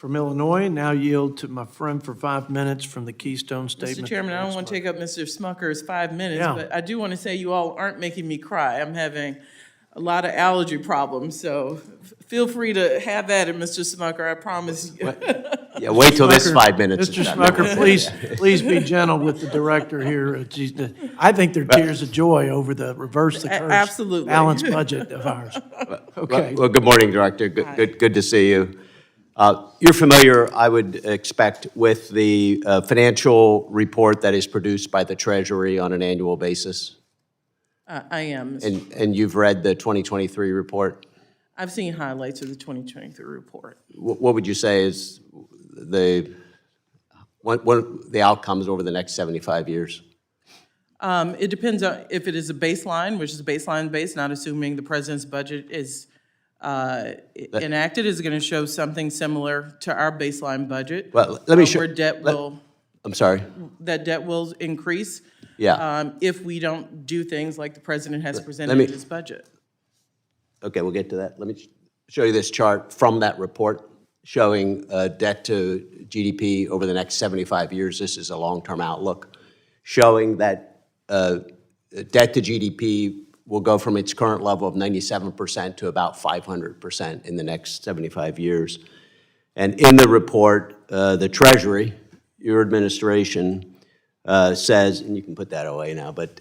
from Illinois. Now yield to my friend for 5 minutes from the Keystone Statement. Mr. Chairman, I don't want to take up Mr. Smucker's 5 minutes, Yeah. but I do want to say you all aren't making me cry. I'm having a lot of allergy problems, so feel free to have at it, Mr. Smucker, I promise you. Yeah, wait till this Smucker, 5 minutes. Mr. is done. Smucker, please be gentle with the director here. I think they're tears of joy over the reverse the curse Absolutely. balanced budget of ours. Okay. Well, good morning, Director. Good to see you. You're familiar, I would expect, with the financial report that is produced by the Treasury on an annual basis? I am. Mr. And you've read the 2023 report? I've seen highlights of the 2023 report. What would you say is the outcomes over the next 75 years? It depends on if it is a baseline, which is baseline based, not assuming the president's budget is enacted, is going to show something similar to our baseline budget. Well, let me show. Where debt will, I'm sorry. that debt will increase. Yeah. If we don't do things like the president has presented me- in his budget. Okay, we'll get to that. Let me show you this chart from that report showing debt to GDP over the next 75 years. This is a long-term outlook showing that debt to GDP will go from its current level of 97% to about 500% in the next 75 years. And in the report, the Treasury, your administration, says, and you can put that away now, but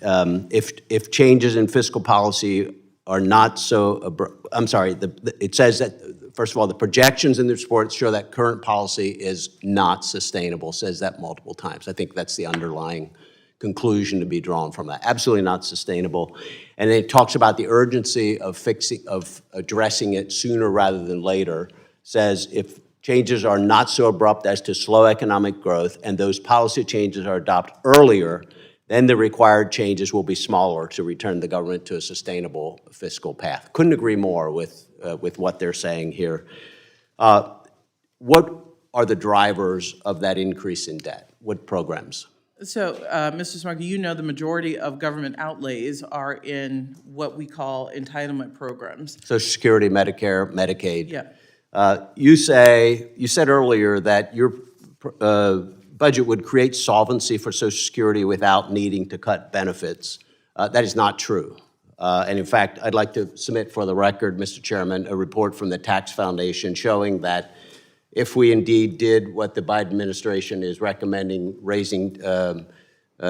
if changes in fiscal policy are not so, I'm sorry, it says that, first of all, the projections in the report show that current policy is not sustainable, says that multiple times. I think that's the underlying conclusion to be drawn from that. Absolutely not sustainable. And it talks about the urgency of addressing it sooner rather than later, says if changes are not so abrupt as to slow economic growth and those policy changes are adopted earlier, then the required changes will be smaller to return the government to a sustainable fiscal path. Couldn't agree more with what they're saying here. What are the drivers of that increase in debt? What programs? So, Mr. Smucker, you know the majority of government outlays are in what we call entitlement programs. Social Security, Medicare, Medicaid. Yeah. You said earlier that your budget would create solvency for Social Security without needing to cut benefits. That is not true. And in fact, I'd like to submit for the record, Mr. Chairman, a report from the Tax Foundation showing that if we indeed did what the Biden administration is recommending, raising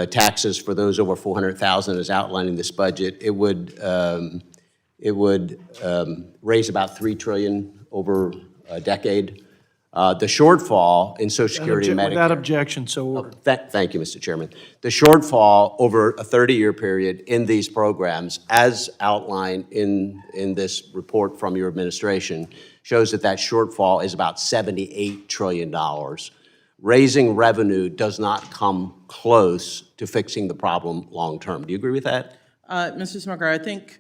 taxes for those over $400,000 as outlined in this budget, it would raise about $3 trillion over a decade. The shortfall in Social Security and Medicare. Without objection, so ordered. Thank you, Mr. Chairman. The shortfall over a 30-year period in these programs, as outlined in this report from your administration, shows that shortfall is about $78 trillion. Raising revenue does not come close to fixing the problem long-term. Do you agree with that? Mr. Smucker, I think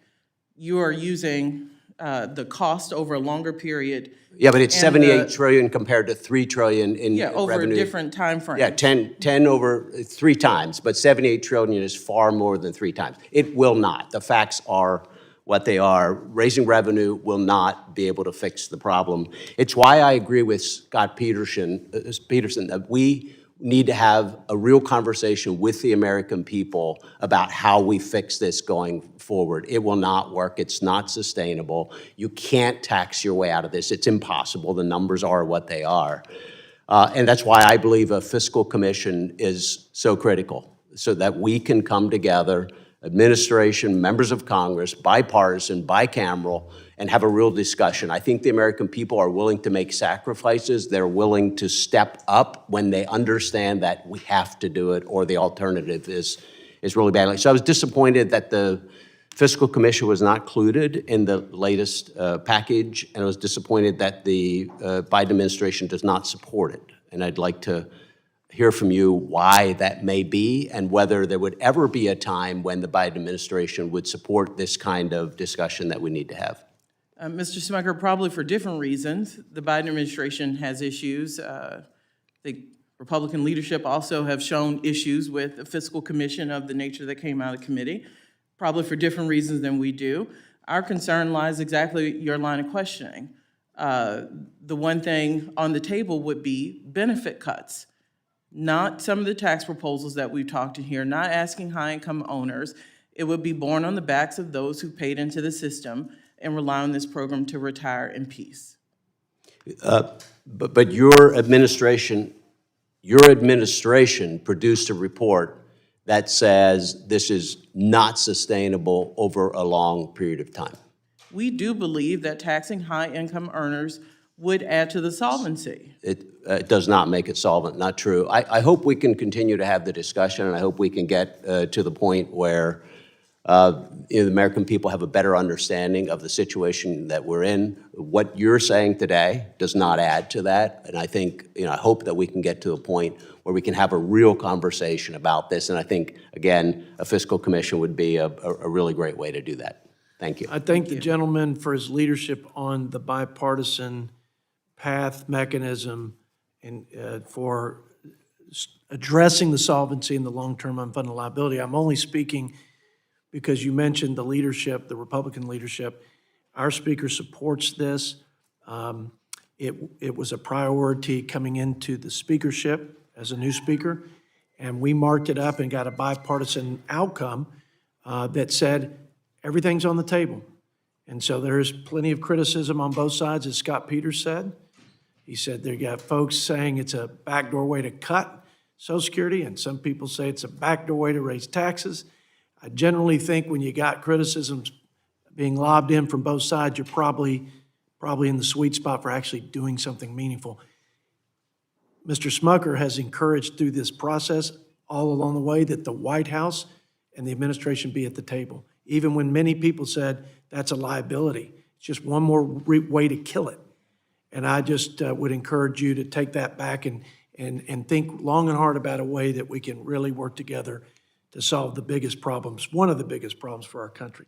you are using the cost over a longer period. Yeah, but it's 78 trillion compared to 3 trillion in Yeah, over revenue. a different time frame. Yeah, 10 over 3 times, but 78 trillion is far more than 3 times. It will not. The facts are what they are. Raising revenue will not be able to fix the problem. It's why I agree with Scott Peterson that we need to have a real conversation with the American people about how we fix this going forward. It will not work. It's not sustainable. You can't tax your way out of this. It's impossible. The numbers are what they are. And that's why I believe a fiscal commission is so critical, so that we can come together, administration, members of Congress, bipartisan, bicameral, and have a real discussion. I think the American people are willing to make sacrifices. They're willing to step up when they understand that we have to do it or the alternative is really bad. So I was disappointed that the Fiscal Commission was not included in the latest package, and I was disappointed that the Biden administration does not support it. And I'd like to hear from you why that may be and whether there would ever be a time when the Biden administration would support this kind of discussion that we need to have. Mr. Smucker, probably for different reasons. The Biden administration has issues. The Republican leadership also have shown issues with the fiscal commission of the nature that came out of committee, probably for different reasons than we do. Our concern lies exactly your line of questioning. The one thing on the table would be benefit cuts, not some of the tax proposals that we've talked in here, not asking high-income owners. It would be borne on the backs of those who paid into the system and rely on this program to retire in peace. But your administration produced a report that says this is not sustainable over a long period of time. We do believe that taxing high-income earners would add to the solvency. It does not make it solvent, not true. I hope we can continue to have the discussion, and I hope we can get to the point where the American people have a better understanding of the situation that we're in. What you're saying today does not add to that, and I think, I hope that we can get to a point where we can have a real conversation about this, and I think, again, a fiscal commission would be a really great way to do that. Thank you. I thank the gentleman for his leadership on the bipartisan path mechanism and for addressing the solvency and the long-term unfunded liability. I'm only speaking because you mentioned the leadership, the Republican leadership. Our speaker supports this. It was a priority coming into the speakership as a new speaker, and we marked it up and got a bipartisan outcome that said everything's on the table. And so there's plenty of criticism on both sides, as Scott Peters said. He said they got folks saying it's a backdoor way to cut Social Security, and some people say it's a backdoor way to raise taxes. I generally think when you got criticisms being lobbed in from both sides, you're probably in the sweet spot for actually doing something meaningful. Mr. Smucker has encouraged through this process all along the way that the White House and the administration be at the table, even when many people said that's a liability. It's just one more way to kill it. And I just would encourage you to take that back and think long and hard about a way that we can really work together to solve the biggest problems, one of the biggest problems for our country.